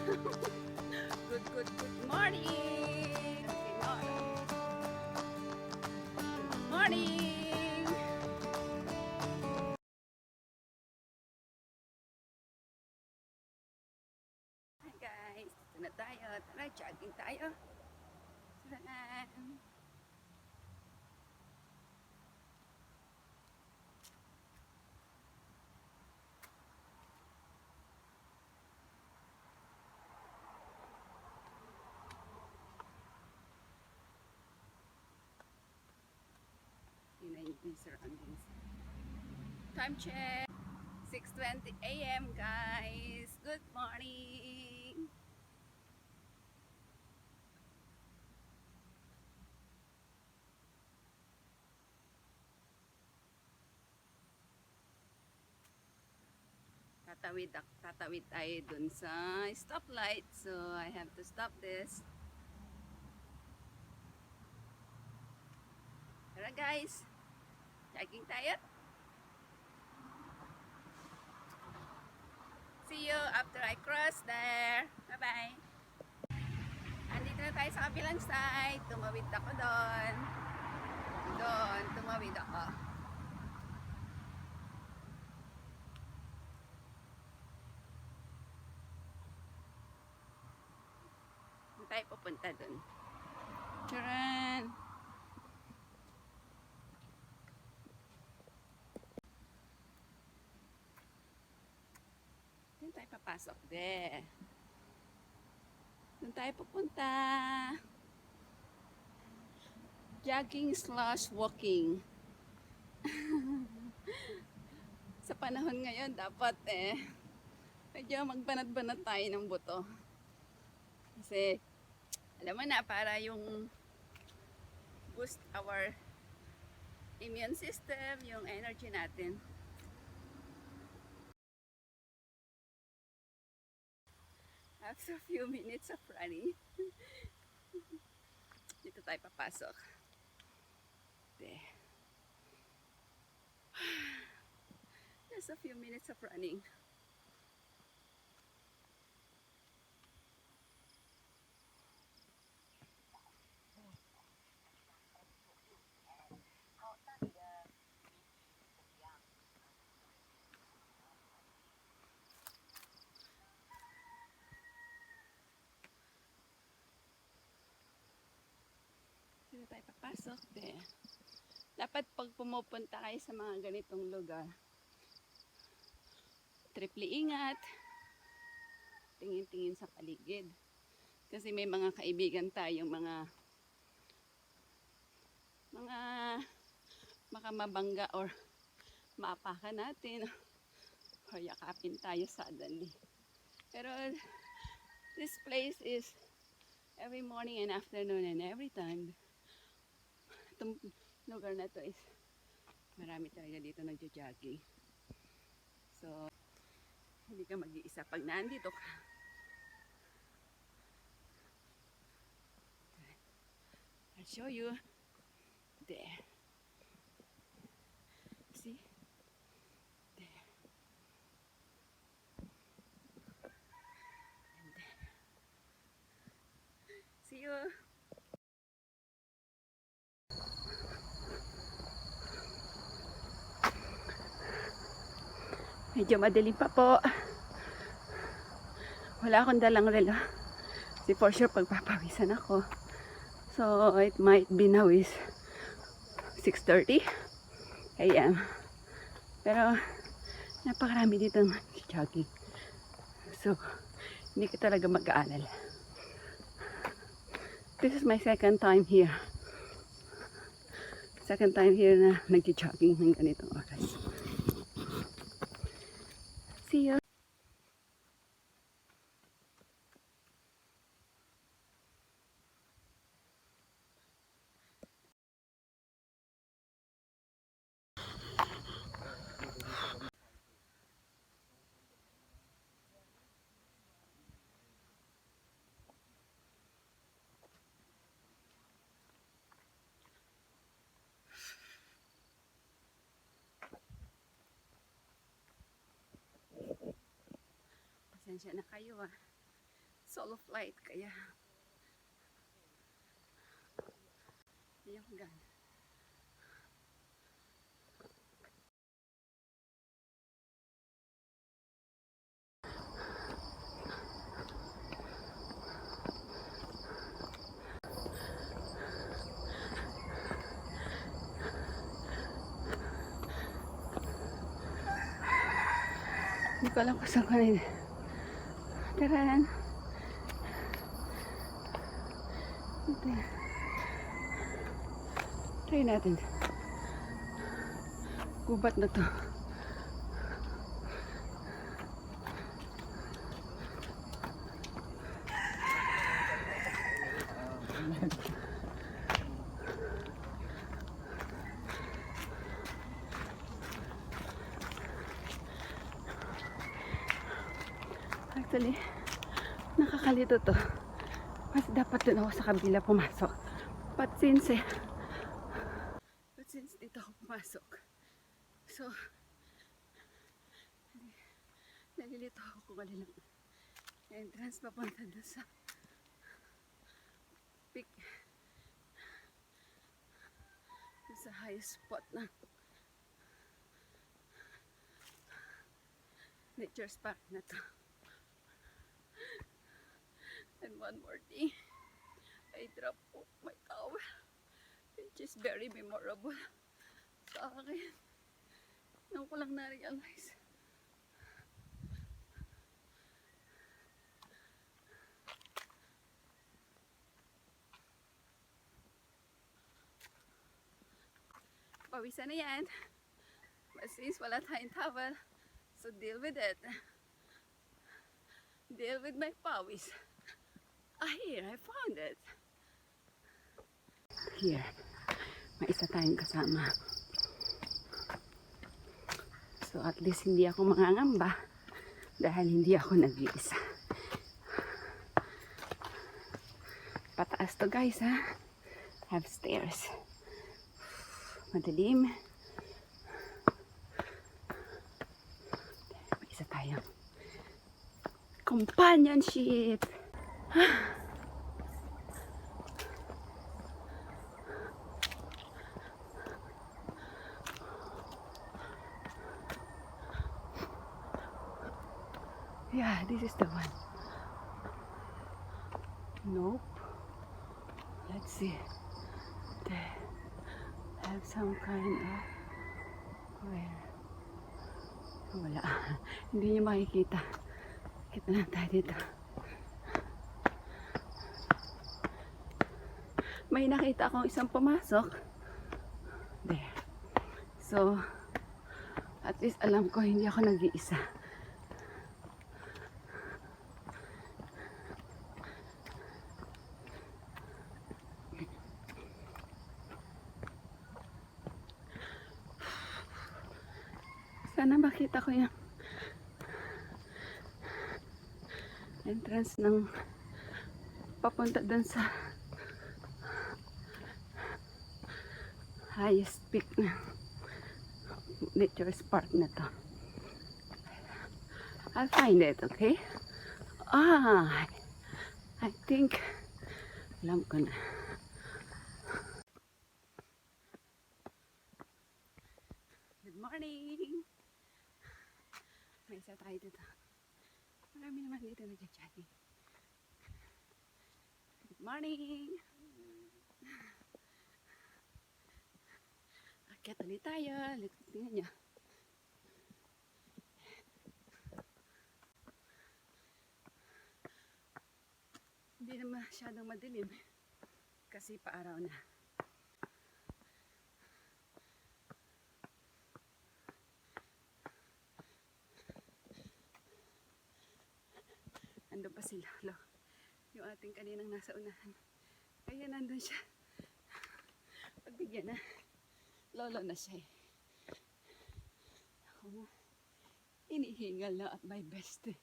Good morning. Good morning. Hi guys, ito na tayo. Tara, jogging tayo. Tara. Yun na yung surroundings. Time check. 6:20 a.m. guys. Good morning. Tatawid tayo dun sa stoplight. So I have to stop this. Tara guys. Jogging tayo. See you after I cross there. Bye-bye. Andito na tayo sa kabilang side. Tumawid ako doon. Doon, tumawid ako. Saan tayo pupunta doon? Charan! Doon tayo papasok. There. Doon tayo pupunta. Jogging / walking. Sa panahon ngayon, dapat medyo magbanat-banat tayo ng buto. Kasi, alam mo na, para yung boost our immune system, yung energy natin. After a few minutes of running, dito tayo papasok. There. Just a few minutes of running. Dito tayo papasok. There. Dapat pag pumupunta kayo sa mga ganitong lugar, triple ingat, tingin-tingin sa paligid. Kasi may mga kaibigan tayong mga makamabangga or maapakan natin or yakapin tayo suddenly. Pero this place is every morning and afternoon and every time. Itong lugar na to is marami talaga dito nagja-jogging. So, hindi ka mag-iisa pag nandito ka. I'll show you. There. See? There. And there. See you. Medyo madilim pa po. Wala akong dalang relo. Kasi for sure pagpapawisan ako. So it might be now is 6:30 a.m. Pero napakarami dito ng jogging. So hindi ka talaga mag-aalala. This is my second time here. Second time here na nag-jogging ng ganitong oras. See you. Pasensya na kayo solo flight kaya ayun gan. Hindi ko alam kung saan ko na. Taran. Try natin. Gubat na to. Actually, nakakalito to. Mas dapat dun ako sa kabila pumasok. But since dito ako pumasok, so nalilito ako kung alin lang entrance papunta doon sa peak, doon sa highest spot na Nature Park na to. And one more thing, I dropped my towel, which is very memorable sa akin. Nung ko lang na-realize. Pawisan na yan. But since wala tayong towel, so deal with it. Deal with my pawis. Here, I found it. Here, may isa tayong kasama. So at least hindi ako mangangamba dahil hindi ako nag-iisa. Pataas to guys ha. Have stairs. Madilim. May isa tayong companionship. Yeah, this is the one. Nope. Let's see. They have some kind of where. Wala. Hindi niyo makikita. Kita na tayo dito. May nakita akong isang pumasok. There. So, at least alam ko hindi ako nag-iisa. Sana makita ko yung entrance ng papunta dun sa highest peak na Nature Park na to. I'll find it, okay? I think alam ko na. Good morning! May isa tayo dito. Marami naman dito nag-chatting. Good morning! Akyat ulit tayo. Tingnan nyo. Hindi na masyadong madilim kasi paaraw na. Nandun pa si Lolo. Yung ating kaninang nasa unahan. Kaya nandun siya. Pagbigyan na. Lolo na siya eh. Ako nga. Inihingal na at my best eh.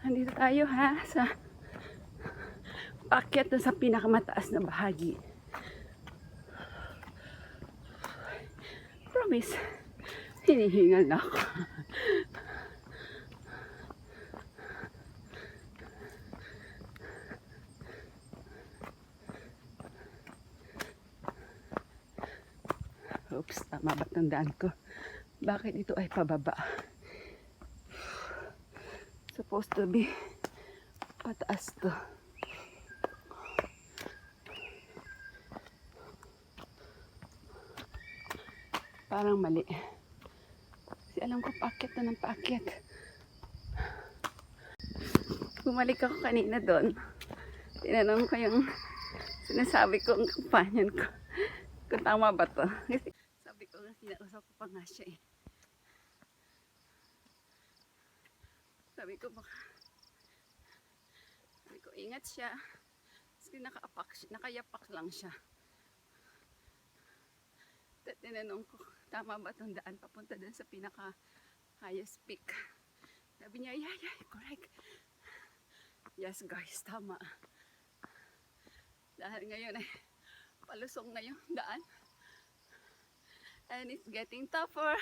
Nandito tayo ha sa Paakyat na sa pinakamataas na bahagi. Promise, hinihingal na ako. Oops, tama ba tandaan ko? Bakit ito ay pababa? Supposed to be pataas to. Parang mali. Kasi alam ko paakyat na ng paakyat. Bumalik ako kanina doon. Tinanong ko yung sinasabi ko ang companion ko. Kung tama ba to? Kasi sabi ko, kinausap ko pa nga siya eh. Sabi ko, ingat siya. Kasi nakayapak lang siya. At tinanong ko, tama ba itong daan papunta dun sa pinaka highest peak? Sabi niya, yeah, correct. Yes guys, tama. Dahil ngayon ay palusong na yung daan. And it's getting tougher.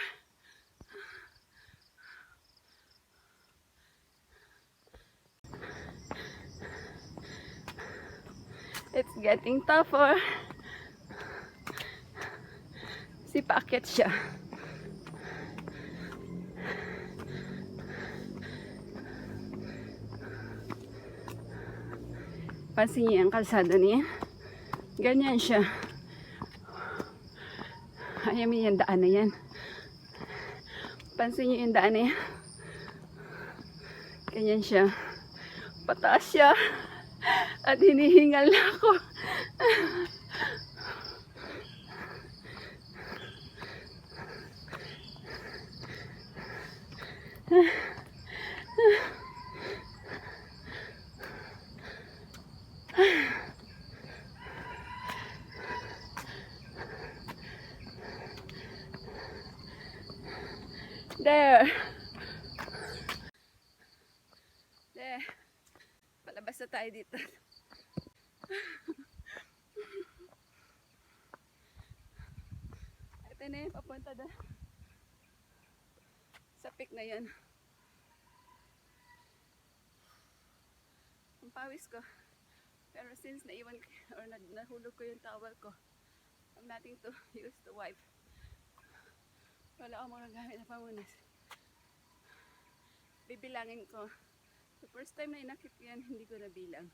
It's getting tougher. Si paakyat siya. Pansin niyo ang kalsada niya. Ganyan siya. Ayaw mo yung daan na yan. Pansin niyo yung daan na yan. Ganyan siya. Pataas siya. At hinihingal na ako. There. Palabas na tayo dito. Ito na yun, papunta doon. Sa peak na yun. Ang pawis ko. Pero since naiwan or nahulog ko yung towel ko, I'm nothing to use to wipe. Wala akong mga gamit na pamunas. Bibilangin ko. The first time na inakit yan, hindi ko nabilang.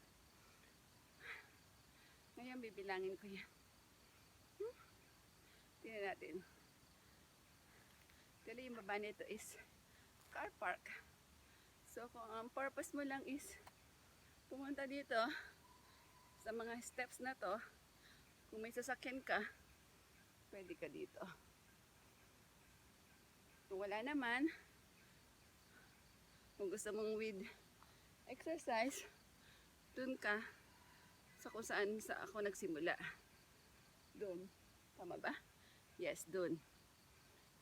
Ngayon bibilangin ko yan. Tingnan natin. Actually yung baba nito is car park. So kung ang purpose mo lang is pumunta dito sa mga steps na to, kung may sasakyan ka, pwede ka dito. Kung wala naman, kung gusto mong with exercise, dun ka sa kung saan ako nagsimula. Dun. Tama ba? Yes, dun.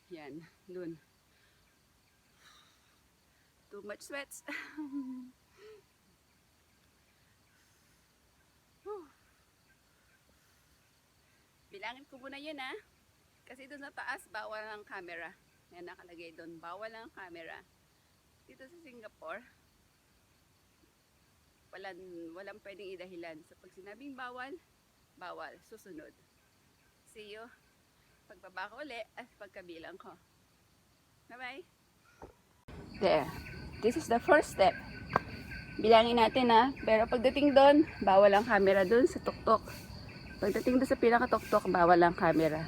Yan, dun. Too much sweats. Bilangin ko muna yun ha. Kasi dun sa taas, bawal ang camera. Yan nakalagay doon. Bawal ang camera. Dito sa Singapore, walang pwedeng idahilan. So pag sinabing bawal, bawal. Susunod. See you. Pagbaba ko ulit at pagkabilang ko. Bye-bye. There. This is the first step. Bilangin natin ha. Pero pagdating doon, bawal ang camera doon sa tuktok. Pagdating doon sa pinaka-tuktok, bawal ang camera.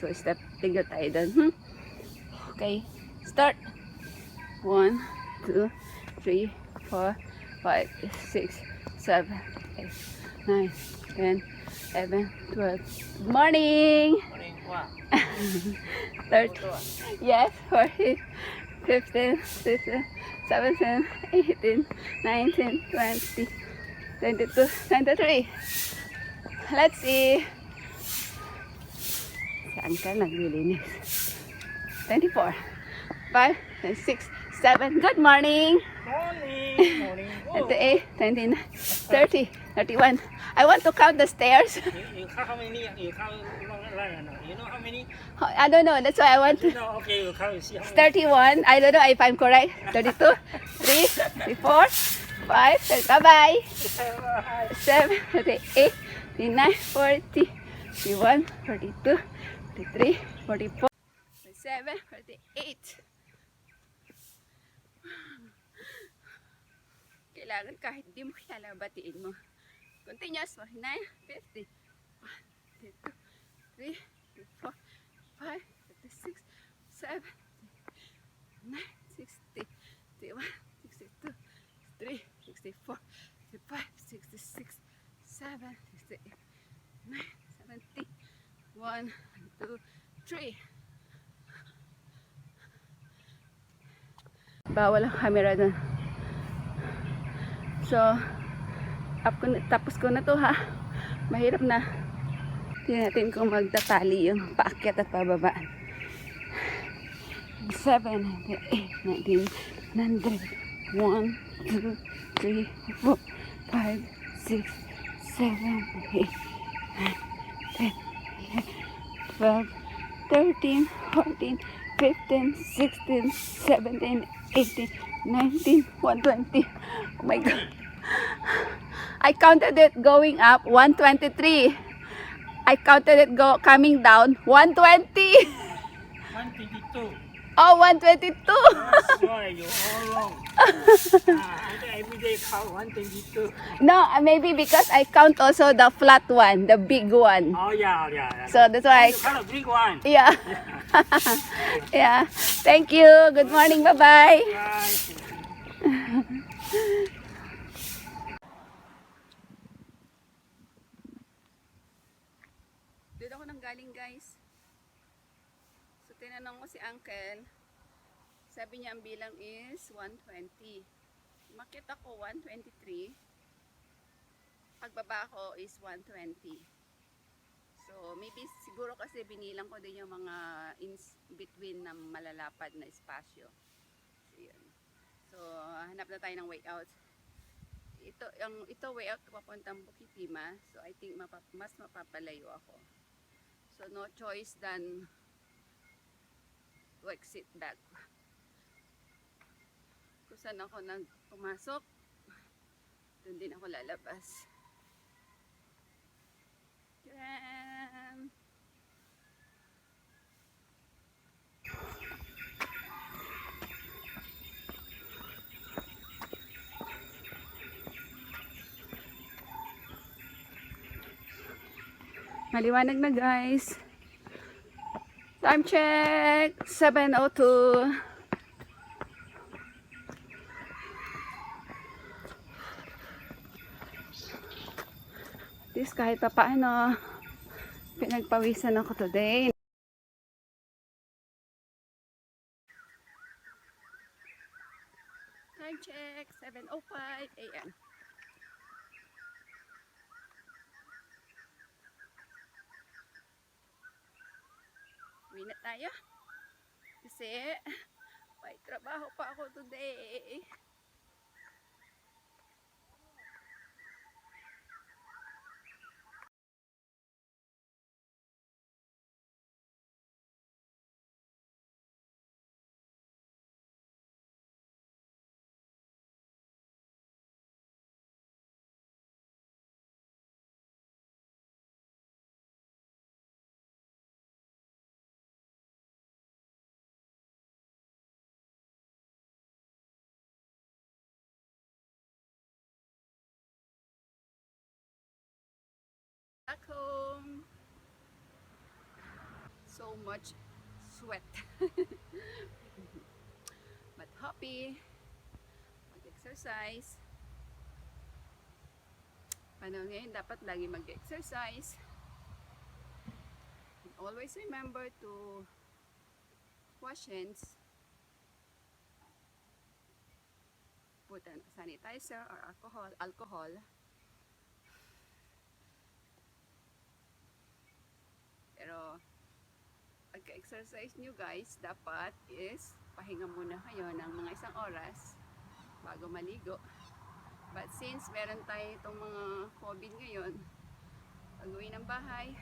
So, step, tigil tayo doon. Okay, start. 1, 2, 3, 4, 5, 6, 7, 8, 9, 10, 11, 12. Good morning! Morning, what? 30. Yes, 40, 15, 16, 17, 18, 19, 20, 22, 23. Let's see. Saan ka naglilinis? 24, 5, and 6, 27. Good morning. Morning, morning. 28, 29, 30, 31. I want to count the stairs. You count how many? You count line. You know how many? I don't know. That's why I want to. You know, okay, you count. You see how many? 31. I don't know if I'm correct. 32, 3, 34, 5. Bye-bye. 7, 38, 39, 40, 41, 42, 43, 44, 47, 48. Kailangan kahit di mo kilala, batiin mo. Continuous mo. 9, 50, 52, 3, 54, 5, 56, 7, 9, 60, 61, 62, 63, 64, 65, 66, 7, 68, 9, 70, 1, 2, 3. Bawal ang camera doon. So, tapos ko na to ha. Mahirap na. Tingnan natin kung magtatali yung paakyat at pababa. 7, 8, 19, 100, 1, 2, 3, 4, 5, 6, 7, 8, 9, 10, 11, 12, 13, 14, 15, 16, 17, 18, 19, 120. Oh my God. I counted it going up, 123. I counted it coming down, 120. 122. Oh, 122. That's why you're all wrong. Every day count 122. No, maybe because I count also the flat one, the big one. Oh yeah. So that's why. You count a big one. Yeah. Yeah. Thank you. Good morning. Bye-bye. Bye. Doon ako nang galing, guys. So tinanong ko si Uncle. Sabi niya ang bilang is 120. Umakyat ako 123. Pagbaba ko is 120. So maybe siguro kasi binilang ko din yung mga in between na malalapad na espasyo. So yun. So hanap na tayo ng way out. Ito way out papuntang Bukit. So I think mas mapapalayo ako. So no choice than to exit back. Kung saan ako pumasok, doon din ako lalabas. Tadam! Maliwanag na, guys. Time check, 7:02. This kahit pa paano, pinagpawisan ako today. Time check, 7:05 a.m. Uwi na tayo. Kasi may trabaho pa ako today. Back home. So much sweat. But happy. Mag-exercise. Paano ngayon dapat lagi mag-exercise. Always remember to wash hands. Put a sanitizer or alcohol. Pero pagka-exercise nyo guys, dapat is pahinga muna kayo ng mga isang oras bago maligo. But since meron tayo itong mga COVID ngayon, pag-uwi ng bahay,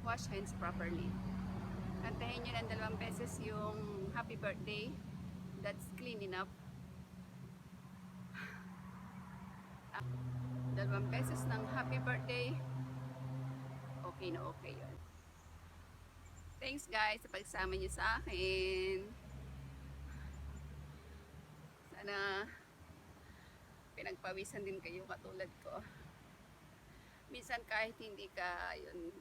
wash hands properly. Kantahin nyo ng 2 beses yung happy birthday. That's clean enough. 2 beses ng happy birthday, okay na okay yun. Thanks guys sa pagsama nyo sa akin. Sana pinagpawisan din kayo katulad ko. Minsan kahit hindi ka yun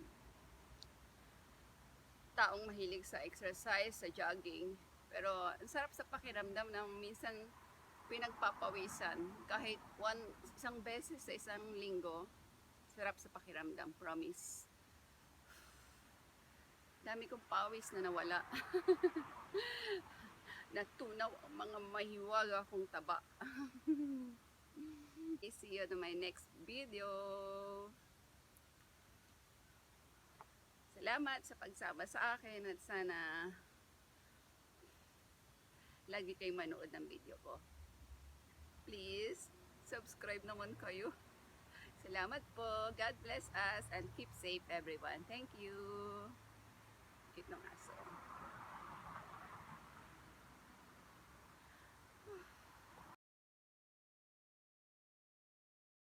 taong mahilig sa exercise, sa jogging, pero ang sarap sa pakiramdam na minsan pinagpapawisan kahit isang beses sa isang linggo. Sarap sa pakiramdam, promise. Dami kong pawis na nawala. Natunaw ang mga mahiwaga kong taba. See you on my next video. Salamat sa pagsama sa akin at sana lagi kayo manood ng video ko. Please, subscribe naman kayo. Salamat po. God bless us and keep safe everyone. Thank you. Cute ng aso.